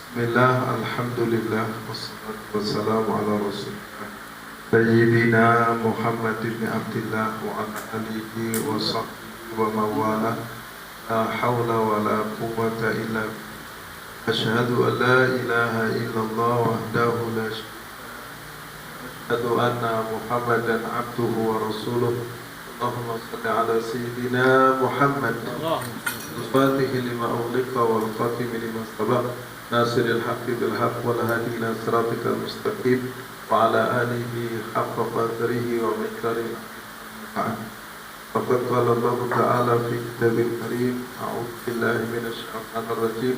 Bismillah, alhamdulillah, wassalatu wassalamu ala rasulillah Sayyidina Muhammad ibn Abdillah wa ala alihi wa sahbihi wa mawala. La hawla wa la quwwata illa billah. Ashhadu an la ilaha illallah wahdahu la syarika lahu. Ashhadu anna Muhammadan abduhu wa rasuluh. Allahumma salli ala Sayyidina Muhammad al-Fatihi lima ughliqa wal khatimi lima sabaq nasiril haqqi bil haqq wal hadi ila siratikal mustaqim wa ala alihi haqqa qadrihi wa miqdarihi. Faqad qala Allah ta'ala fi kitabil karim, a'udzu billahi minasy syaithanir rajim.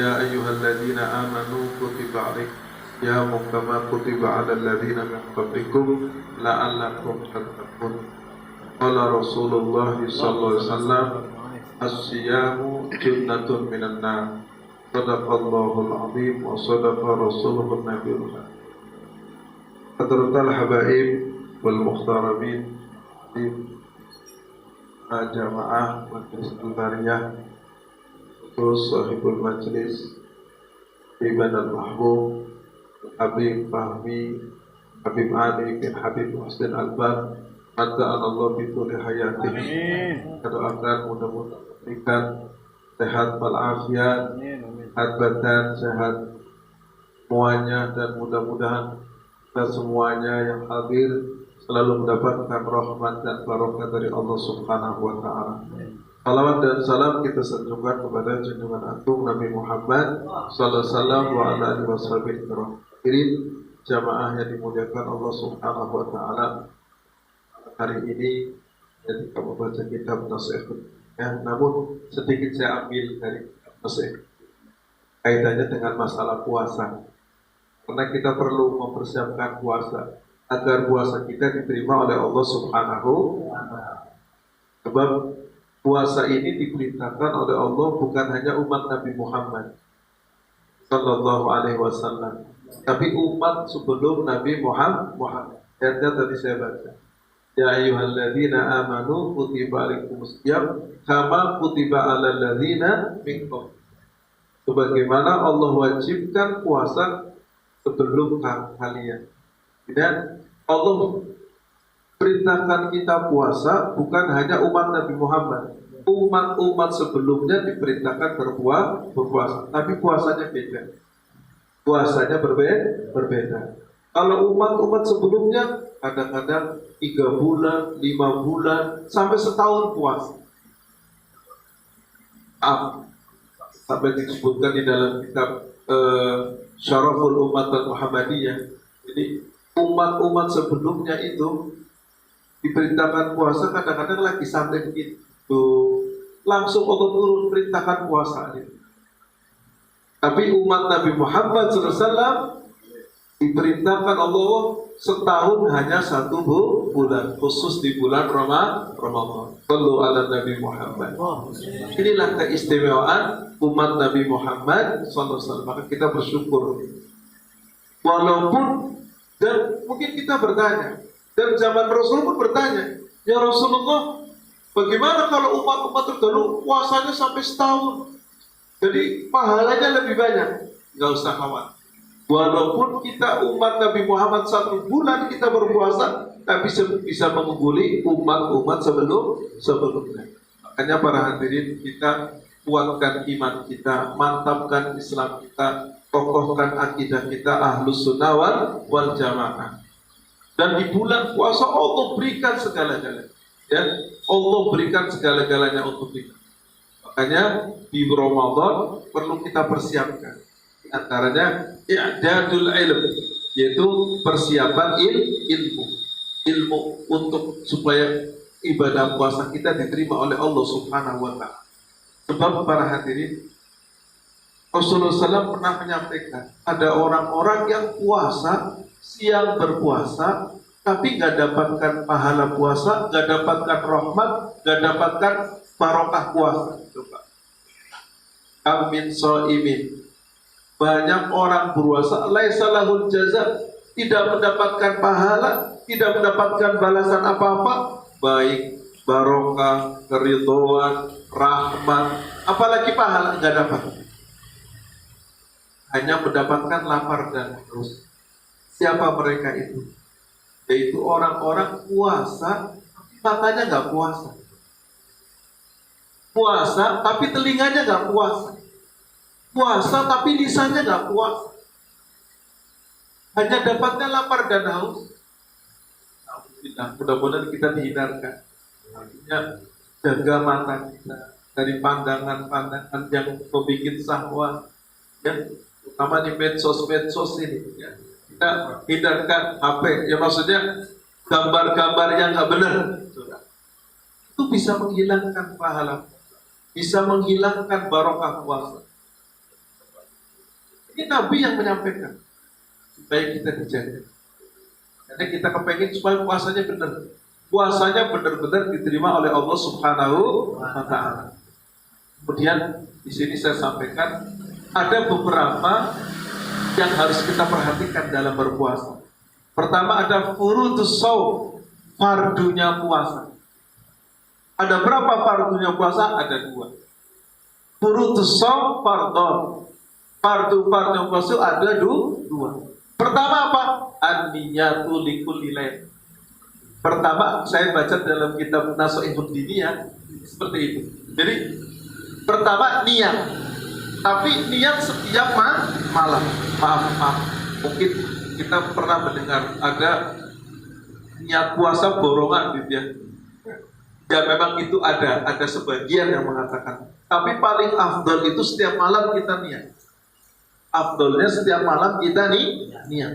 Ya ayyuhalladzina amanu kutiba 'alaikum siyamu kama kutiba 'alal ladzina min qablikum la'allakum tattaqun. Qala Rasulullah sallallahu alaihi wasallam, as-siyamu junnatun minan nar. Sadaqallahul azim wa sadaqa rasuluhun nabiyul karim. Hadratal habaib wal muhtaramin jamaah majlis al-bariyah, khusus sahibul majlis Ibn al-Mahbub Habib Fahmi Habib Ali bin Habib Muhsin Al-Bar, Madda'an Allah bituli hayatih. Kita doakan mudah-mudahan memberikan sehat walafiat, sehat badan, sehat semuanya, dan mudah-mudahan kita semuanya yang hadir selalu mendapatkan rahmat dan barokah dari Allah Subhanahu wa Ta'ala. Salawat dan salam kita sanjungkan kepada junjungan agung Nabi Muhammad sallallahu alaihi wasallam wa ala alihi wasallam. Jamaah yang dimuliakan Allah Subhanahu wa Ta'ala, hari ini ketika membaca kitab Nasihat, namun sedikit saya ambil dari Nasihat kaitannya dengan masalah puasa, karena kita perlu mempersiapkan puasa agar puasa kita diterima oleh Allah Subhanahu wa Ta'ala. Sebab puasa ini diperintahkan oleh Allah bukan hanya umat Nabi Muhammad sallallahu alaihi wasallam, tapi umat sebelum Nabi Muhammad. Ayatnya tadi saya baca, ya ayyuhalladzina amanu kutiba alaikumusiyam kama kutiba alal ladzina min qablikum. Sebagaimana Allah wajibkan puasa sebelum kalian. Dan Allah perintahkan kita puasa bukan hanya umat Nabi Muhammad. Umat-umat sebelumnya diperintahkan berpuasa, tapi puasanya beda. Puasanya berbeda. Kalau umat-umat sebelumnya kadang-kadang 3 bulan, 5 bulan, sampai setahun puasa. Sampai disebutkan di dalam kitab Syaraful Umat Muhammadiyah. Jadi umat-umat sebelumnya itu diperintahkan puasa, kadang-kadang lagi santai itu langsung Allah turun perintahkan puasa itu. Tapi umat Nabi Muhammad SAW diperintahkan Allah setahun hanya 1 bulan, khusus di bulan Ramadan. Sallu ala Nabi Muhammad. Inilah keistimewaan umat Nabi Muhammad SAW. Maka kita bersyukur. Walaupun, dan mungkin kita bertanya, dan zaman Rasul pun bertanya, ya Rasulullah, bagaimana kalau umat-umat terdahulu puasanya sampai setahun, jadi pahalanya lebih banyak? Gak usah khawatir. Walaupun kita umat Nabi Muhammad 1 bulan kita berpuasa, tapi bisa mengungguli umat-umat sebelumnya. Makanya para hadirin, kita kuatkan iman kita, mantapkan Islam kita, kokohkan akidah kita Ahlus Sunnah wal Jamaah. Dan di bulan puasa Allah berikan segala-galanya. Ya, Allah berikan segala-galanya untuk kita. Makanya di Ramadan perlu kita persiapkan. Antaranya i'dadul ilm, yaitu persiapan ilmu untuk supaya ibadah puasa kita diterima oleh Allah Subhanahu wa Ta'ala. Sebab para hadirin, Rasulullah SAW pernah menyampaikan, ada orang-orang yang puasa, siang berpuasa, tapi gak dapatkan pahala puasa, gak dapatkan rahmat, gak dapatkan barokah puasa. Coba. Amin so'imin. Banyak orang berpuasa, laisa lahul jaza, tidak mendapatkan pahala, tidak mendapatkan balasan apa-apa, baik barokah, keridhaan, rahmat, apalagi pahala nggak dapat. hanya mendapatkan lapar dan haus. Siapa mereka itu? Yaitu orang-orang puasa, tapi matanya nggak puasa. Puasa, tapi telinganya nggak puasa. Puasa, tapi lisannya nggak puasa. Hanya dapatnya lapar dan haus. Mudah-mudahan kita dihindarkan. Artinya jaga mata kita dari pandangan-pandangan yang membuat syahwat, ya, terutama di medsos ini. Ya. Kita hindarkan HP, ya maksudnya gambar-gambar yang nggak benar. Itu bisa menghilangkan pahala, bisa menghilangkan barokah puasa. Ini Nabi yang menyampaikan supaya kita dijaga. Karena kita kepengen supaya puasanya benar. Puasanya benar-benar diterima oleh Allah Subhanahu wa Ta'ala. Kemudian di sini saya sampaikan ada beberapa yang harus kita perhatikan dalam berpuasa. Pertama ada furudus shaum, fardunya puasa. Ada berapa fardunya puasa? Ada 2. Furudus shaum fardhon. Fardu-fardu puasa ada 2. Pertama apa? An-niyatu likulli lail. Pertama, saya baca dalam kitab Nashihud Diniyah seperti itu. Jadi, pertama niat. Tapi niat setiap malam. Maaf. Mungkin kita pernah mendengar ada niat puasa borongan gitu ya. Ya memang itu ada sebagian yang mengatakan. Tapi paling afdal itu setiap malam kita niat. Afdalnya setiap malam kita niat.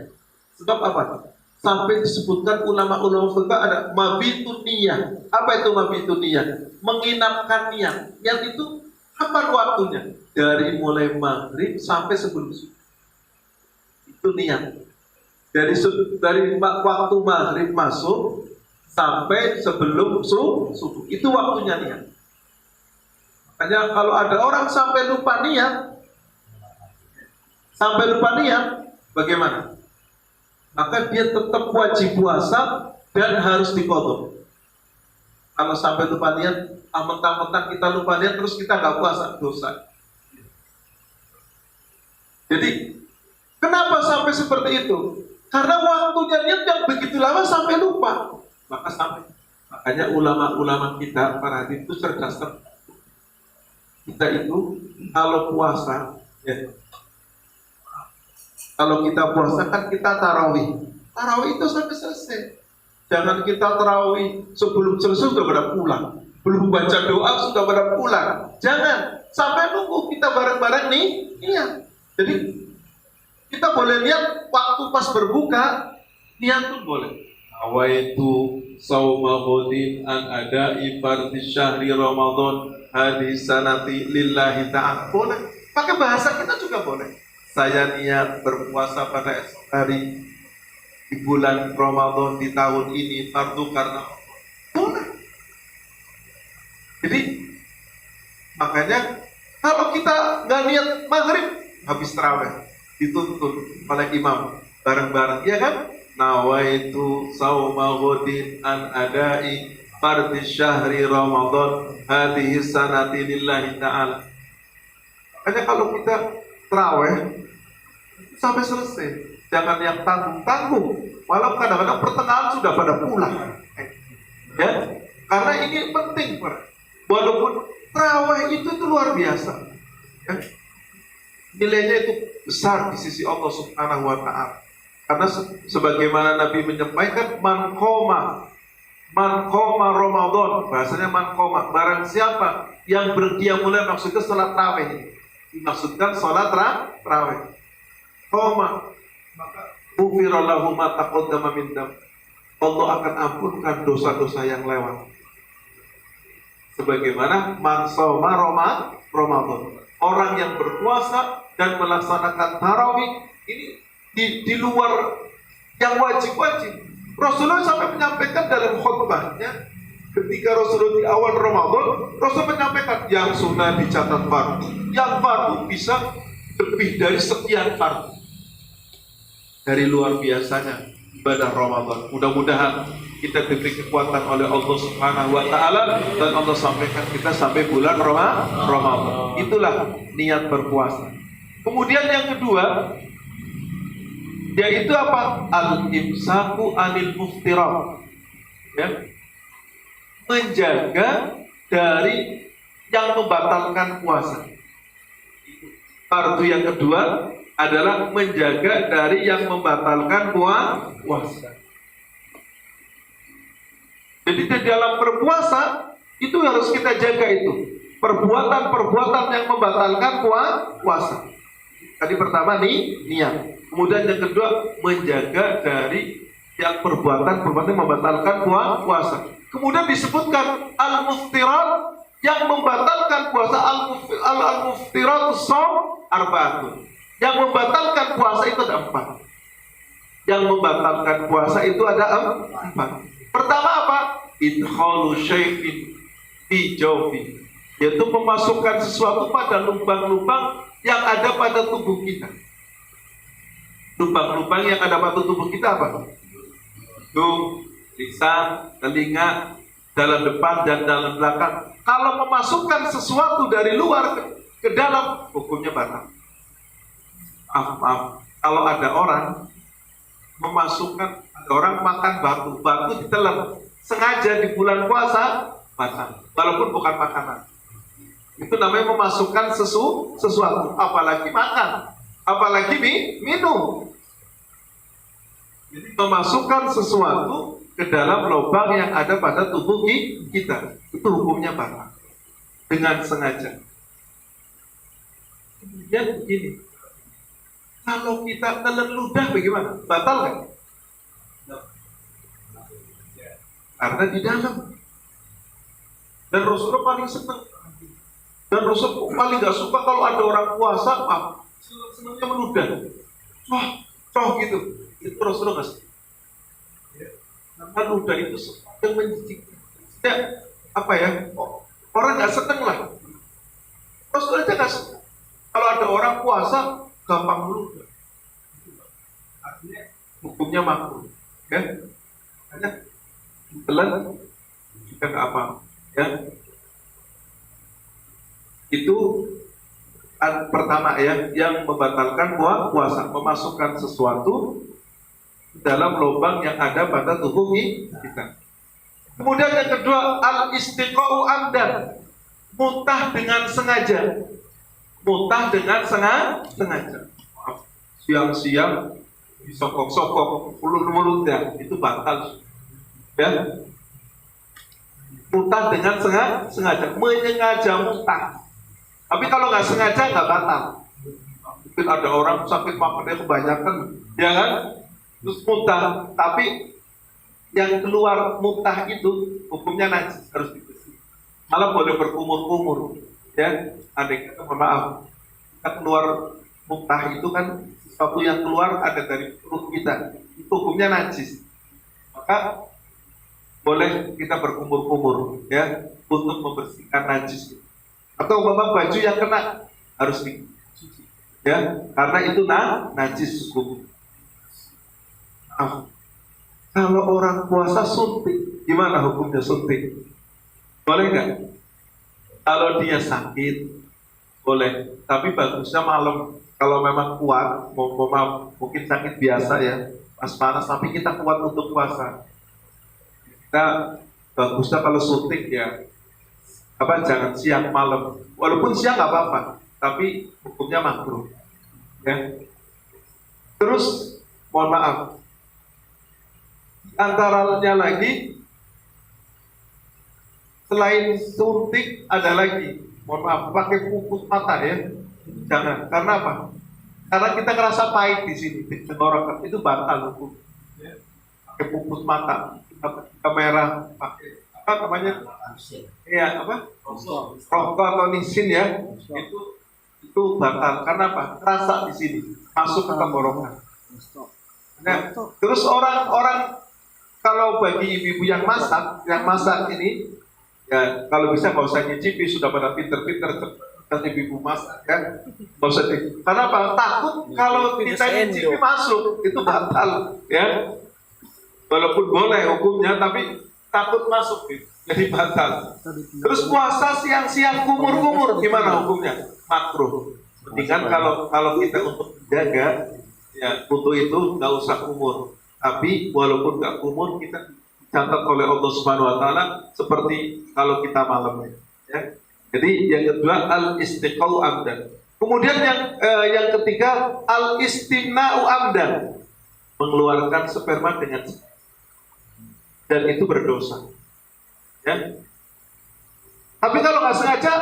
Sebab apa? Sampai disebutkan ulama-ulama fikih ada mabitun niyah. Apa itu mabitun niyah? Menginapkan niat. Niat itu kapan waktunya? Dari mulai maghrib sampai sebelum subuh. Itu niat. Dari waktu maghrib masuk sampai sebelum subuh. Itu waktunya niat. Makanya kalau ada orang sampai lupa niat, bagaimana? Maka dia tetap wajib puasa dan harus diqadha. Kalau sampai lupa niat, mentang-mentang kita lupa niat terus kita nggak puasa, dosa. Jadi kenapa sampai seperti itu? Karena waktunya niat yang begitu lama sampai lupa. Makanya ulama-ulama kita para hadis itu cerdas. Kita itu kalau puasa, ya, kalau kita puasa kan kita tarawih. Tarawih itu sampai selesai. Jangan kita tarawih sebelum selesai sudah pada pulang. Belum baca doa sudah pada pulang. Jangan. Sampai nunggu kita bareng-bareng nih. Iya. Jadi kita boleh lihat waktu pas berbuka, niat pun boleh. Awaitu sauma ghadin an ada'i fardhi syahri Ramadan hadis sanati lillahi ta'ala. Boleh. Pakai bahasa kita juga boleh. Saya niat berpuasa pada esok hari di bulan Ramadan di tahun ini fardu karena boleh. Jadi makanya kalau kita nggak niat maghrib habis tarawih dituntun oleh imam bareng-bareng, ya kan? Nawaitu sauma ghadin an ada'i fardhi syahri Ramadan hadhihi sanati lillahi ta'ala. Makanya kalau kita tarawih sampai selesai, jangan yang tanggung-tanggung. Walau kadang-kadang pertengahan sudah pada pulang, ya, karena ini penting, walaupun tarawih itu luar biasa, ya. Nilainya itu besar di sisi Allah Subhanahu wa Ta'ala. Karena sebagaimana Nabi menyampaikan, man qoma Ramadan, bahasanya man qoma, barang siapa yang berqiyamul, maksudnya salat tarawih, dimaksudkan salat tarawih. Qoma, maka ghufira lahu ma taqaddama min dzambi. Allah akan ampunkan dosa-dosa yang lewat. Sebagaimana man shoma Ramadan, orang yang berpuasa dan melaksanakan tarawih ini di luar yang wajib-wajib. Rasulullah sampai menyampaikan dalam khutbahnya ketika Rasulullah di awal Ramadan, Rasul menyampaikan yang sunnah dicatat fardu, yang fardu bisa lebih dari sekian fardu. Dari luar biasanya ibadah Ramadan. Mudah-mudahan kita diberi kekuatan oleh Allah Subhanahu wa Ta'ala dan Allah sampaikan kita sampai bulan Ramadan. Itulah niat berpuasa. Kemudian yang kedua, yaitu apa? Al-imsaku anil muftirat, ya, menjaga dari yang membatalkan puasa. Fardu yang kedua adalah menjaga dari yang membatalkan puasa. Jadi di dalam berpuasa itu harus kita jaga itu perbuatan-perbuatan yang membatalkan puasa. Tadi pertama nih niat. Kemudian yang kedua menjaga dari yang perbuatan-perbuatan yang membatalkan puasa. Kemudian disebutkan al-muftirat yang membatalkan puasa, al-muftiratus shaum arba'atun. Yang membatalkan puasa itu ada 4. Yang membatalkan puasa itu ada 4. Pertama apa? Idkhalu syai'in fi jawfi, yaitu memasukkan sesuatu pada lubang-lubang yang ada pada tubuh kita. Lubang-lubang yang ada pada tubuh kita apa? Hidung, lisan, telinga, dalam depan dan dalam belakang. Kalau memasukkan sesuatu dari luar ke dalam, hukumnya batal. Maaf. Kalau ada orang memasukkan, ada orang makan batu ditelan sengaja di bulan puasa, batal. Walaupun bukan makanan. Itu namanya memasukkan sesuatu, apalagi makan, apalagi minum. Jadi memasukkan sesuatu ke dalam lubang yang ada pada tubuh kita, itu hukumnya batal dengan sengaja. Kemudian begini, kalau kita telan ludah bagaimana? Batal kan? Karena di dalam. Dan Rasulullah paling senang. Dan Rasul paling gak suka kalau ada orang puasa, senangnya meludah. Coh gitu. Itu Rasulullah gak suka. Karena ludah itu yang menjijikkan. Apa ya? Orang gak seneng lah. Rasulullah aja gak suka. Kalau ada orang puasa, gampang meludah. Artinya hukumnya makruh. Ya? Hanya telan juga gak apa. Ya? Itu pertama ya, yang membatalkan puasa, memasukkan sesuatu dalam lubang yang ada pada tubuh kita. Kemudian yang kedua, al-istiqa'u amdan, muntah dengan sengaja. Muntah dengan sengaja. Siang-siang disokok-sokok mulut-mulutnya, itu batal. Ya. Muntah dengan sengaja, menyengaja muntah. Tapi kalau nggak sengaja nggak batal. Mungkin ada orang sakit makannya kebanyakan, ya kan? Terus muntah, tapi yang keluar muntah itu hukumnya najis, harus dibersih. Malah boleh berkumur-kumur, ya. Andai kata, maaf, kita keluar muntah itu kan sesuatu yang keluar ada dari perut kita, itu hukumnya najis. Maka boleh kita berkumur-kumur, ya, untuk membersihkan najis. Atau baju yang kena harus dicuci, ya, karena itu najis hukum. Kalau orang puasa suntik, gimana hukumnya suntik? Boleh nggak? Kalau dia sakit, boleh. Tapi bagusnya malam. Kalau memang kuat, mungkin sakit biasa ya, pas panas, tapi kita kuat untuk puasa. Kita bagusnya kalau suntik ya, jangan siang malam. Walaupun siang nggak apa-apa, tapi hukumnya makruh. Ya. Terus, mohon maaf, antaranya lagi, selain suntik ada lagi, mohon maaf, pakai pupus mata ya, jangan. Karena apa? Karena kita ngerasa pahit di sini, di tenggorokan, itu batal hukum. Ya. Pakai pupus mata, kamera, pakai apa namanya? Iya, apa? Rokok atau nisin ya, itu batal. Karena apa? Rasa di sini masuk ke tenggorokan. Nah, terus orang kalau bagi ibu-ibu yang masak ini, ya kalau bisa nggak usah nyicipi, sudah pada pinter-pinter kan ibu-ibu masak kan, nggak usah. Karena apa? Takut kalau kita nyicipi masuk, itu batal, ya. Walaupun boleh hukumnya, tapi takut masuk gitu. Jadi batal. Terus puasa siang-siang kumur-kumur, gimana hukumnya? Makruh. Mendingan kalau kita untuk menjaga, ya untuk itu nggak usah umur. Tapi walaupun nggak umur, kita catat oleh Allah Subhanahu Wa Taala seperti kalau kita malam. Ya. Jadi yang kedua al-istiqau amdan. Kemudian yang ketiga al-istimna'u amdan, mengeluarkan sperma dengan dan itu berdosa. Ya. Tapi kalau nggak sengaja,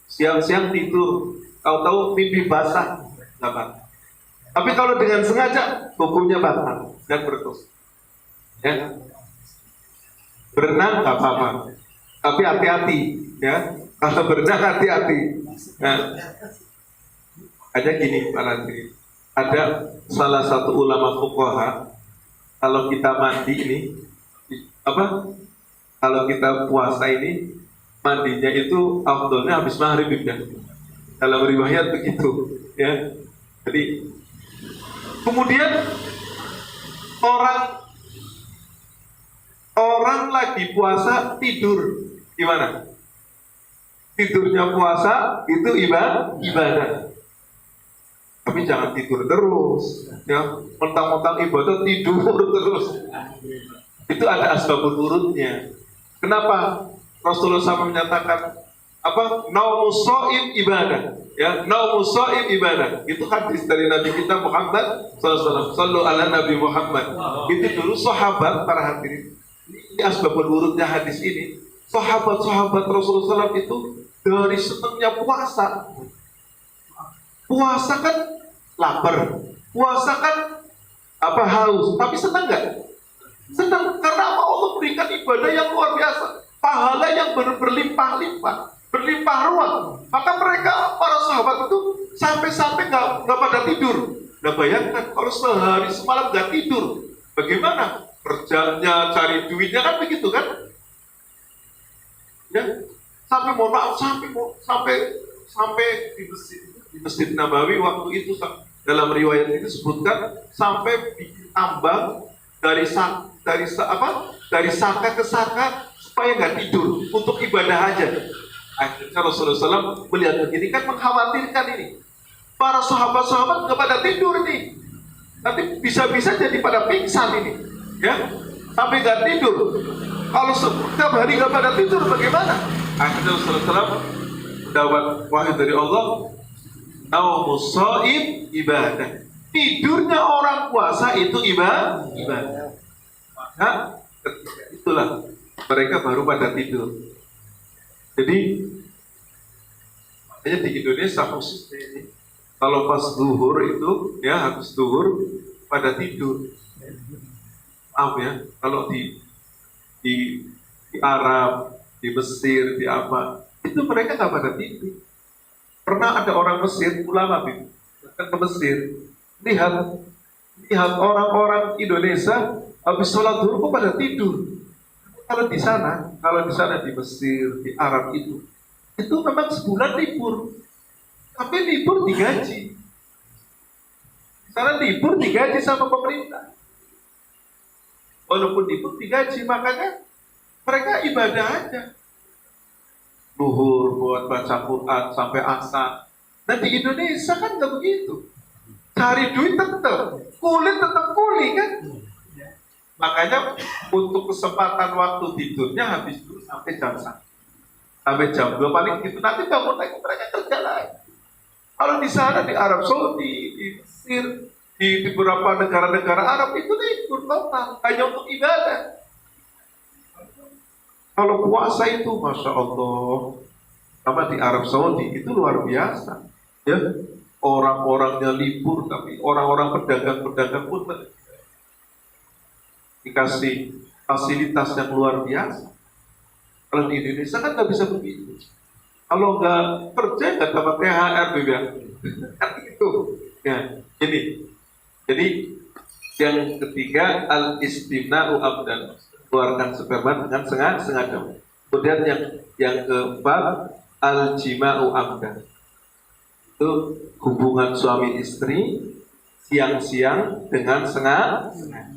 siang-siang tidur, tahu-tahu mimpi basah, nggak apa. Tapi kalau dengan sengaja, hukumnya batal dan berdosa. Ya. Berenang nggak apa-apa, tapi hati-hati, ya. Kalau berenang hati-hati. Nah, ada gini Pak Landri, ada salah satu ulama fuqaha, kalau kita mandi ini, kalau kita puasa ini, mandinya itu afdolnya habis maghrib ya. Dalam riwayat begitu, ya. Jadi kemudian orang lagi puasa tidur, gimana? Tidurnya puasa itu ibadah. Tapi jangan tidur terus, ya. Mentang-mentang ibadah tidur terus. Itu ada asbabun nurutnya. Kenapa Rasulullah SAW menyatakan naumus shaim ibadah, ya, naumus shaim ibadah. Itu hadis dari Nabi kita Muhammad SAW. Sallu ala Nabi Muhammad. Itu dulu sahabat, para hadirin. Ini asbabun nurutnya hadis ini. Sahabat-sahabat Rasulullah SAW itu dari senangnya puasa. Puasa kan lapar, puasa kan haus, tapi senang nggak? Senang karena apa? Allah berikan ibadah yang luar biasa, pahala yang berlimpah-limpah, berlimpah ruang. Maka mereka, para sahabat itu sampai-sampai nggak pada tidur. Nah bayangkan kalau sehari semalam nggak tidur, bagaimana kerjanya, cari duitnya, kan begitu kan? Ya, sampai mohon maaf, sampai di masjid Nabawi waktu itu dalam riwayat itu disebutkan sampai bikin tambang dari saka ke saka supaya nggak tidur untuk ibadah aja. Akhirnya Rasulullah SAW melihat begini kan mengkhawatirkan ini. Para sahabat-sahabat nggak pada tidur nih, nanti bisa-bisa jadi pada pingsan ini, ya, sampai nggak tidur. Kalau setiap hari nggak pada tidur bagaimana? Akhirnya Rasulullah SAW mendapat wahyu dari Allah, naumus shaim ibadah. Tidurnya orang puasa itu ibadah. Maka itulah mereka baru pada tidur. Jadi makanya di Indonesia khususnya ini, kalau pas zuhur itu, ya, habis zuhur pada tidur. Maaf ya, kalau di Arab, di Mesir, di apa, itu mereka nggak pada tidur. Pernah ada orang Mesir, ulama datang ke Mesir, lihat orang-orang Indonesia habis sholat zuhur kok pada tidur. Kalau di sana di Mesir, di Arab itu memang sebulan libur, tapi libur digaji. Di sana libur digaji sama pemerintah. Walaupun libur digaji, makanya mereka ibadah aja. Zuhur buat baca Quran sampai asar. Dan di Indonesia kan nggak begitu. Cari duit tetap, kulit tetap kuli kan. Makanya untuk kesempatan waktu tidurnya habis dulu sampai jam 1, sampai jam 2 paling gitu. Nanti bangun lagi mereka kerja lagi. Kalau di sana di Arab Saudi, di Mesir, di beberapa negara-negara Arab itu libur total hanya untuk ibadah. Kalau puasa itu, masya Allah, sama di Arab Saudi itu luar biasa, ya. Orang-orangnya libur, tapi orang-orang pedagang-pedagang pun dikasih fasilitas yang luar biasa. Kalau di Indonesia kan nggak bisa begitu. Kalau nggak kerja nggak dapat THR, juga kan itu. Ya, jadi yang ketiga al-istimna'u abdan, keluarkan sperma dengan sengaja. Kemudian yang keempat al-jima'u abdan, itu hubungan suami istri siang-siang dengan sengaja.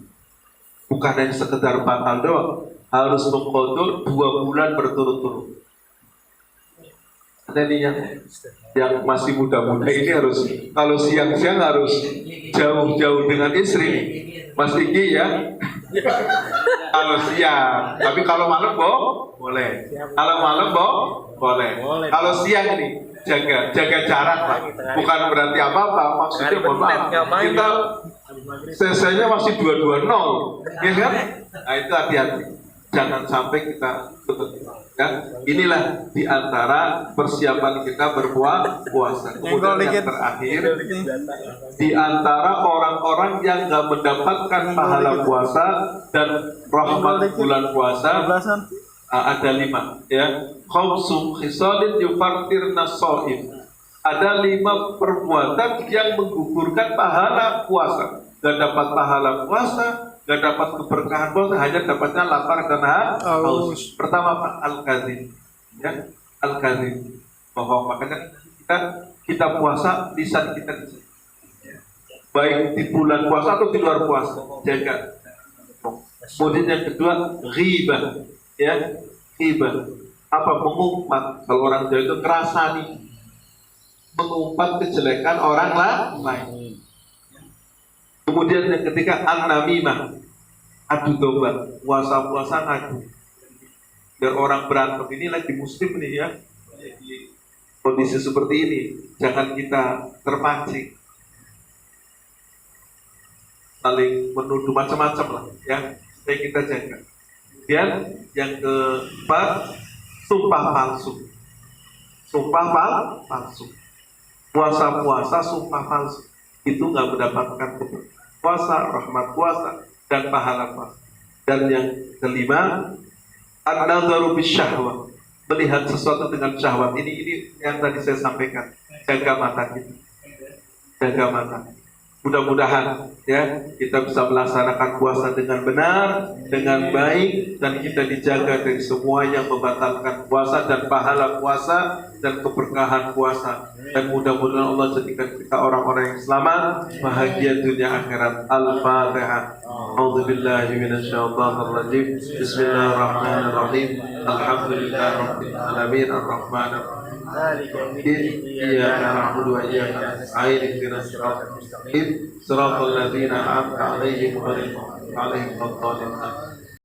Bukan hanya sekedar batal doang, harus mengkodok 2 bulan berturut-turut. Jadi yang masih muda-muda ini harus, kalau siang-siang harus jauh-jauh dengan istri. Mas Tinggi ya. Kalau siang, tapi kalau malam boleh. Kalau malam boleh. Kalau siang ini jaga jarak Pak. Bukan berarti apa-apa, maksudnya mohon maaf. Kita selesainya masih 220, ya kan? Nah itu hati-hati. Jangan sampai kita kan? Inilah diantara persiapan kita berpuasa. Kemudian yang terakhir, diantara orang-orang yang nggak mendapatkan pahala puasa dan rahmat bulan puasa ada 5 ya. Khamsum khisalin yufartirna shaim. Ada 5 perbuatan yang menggugurkan pahala puasa. Gak dapat pahala puasa, gak dapat keberkahan puasa, hanya dapatnya lapar dan haus. Pertama Pak, al-kadzib, ya, al-kadzib, bohong. Makanya kita puasa, lisan kita baik di bulan puasa atau di luar puasa, jaga. Kemudian yang kedua, ghibah, ya, ghibah. Apa? Mengumpat. Kalau orang Jawa itu kerasani, mengumpat kejelekan orang lain. Kemudian yang ketiga, an-namimah, adu domba, puasa-puasa ngadu. Biar orang berantem, ini lagi muslim nih ya, di kondisi seperti ini, jangan kita terpancing, saling menuduh macam-macam lah, ya, supaya kita jaga. Kemudian yang keempat, sumpah palsu, puasa-puasa sumpah palsu. Itu nggak mendapatkan puasa, rahmat puasa, dan pahala puasa. Dan yang kelima, an-nadharu bisyahwat, melihat sesuatu dengan syahwat. Ini yang tadi saya sampaikan. Jaga mata kita, jaga mata. Mudah-mudahan ya kita bisa melaksanakan puasa dengan benar, dengan baik, dan kita dijaga dari semua yang membatalkan puasa dan pahala puasa dan keberkahan puasa. Dan mudah-mudahan Allah jadikan kita orang-orang yang selamat, bahagia dunia akhirat. Al-Fatihah. A'udzubillahi minasyaitonir rajim. Bismillahirrahmanirrahim. Alhamdulillahirabbil alamin arrahmanir rahim. Iyyaka na'budu wa iyyaka nasta'in. Ihdinas siratal mustaqim. Siratal ladzina an'amta 'alaihim ghairil maghdubi 'alaihim waladdallin.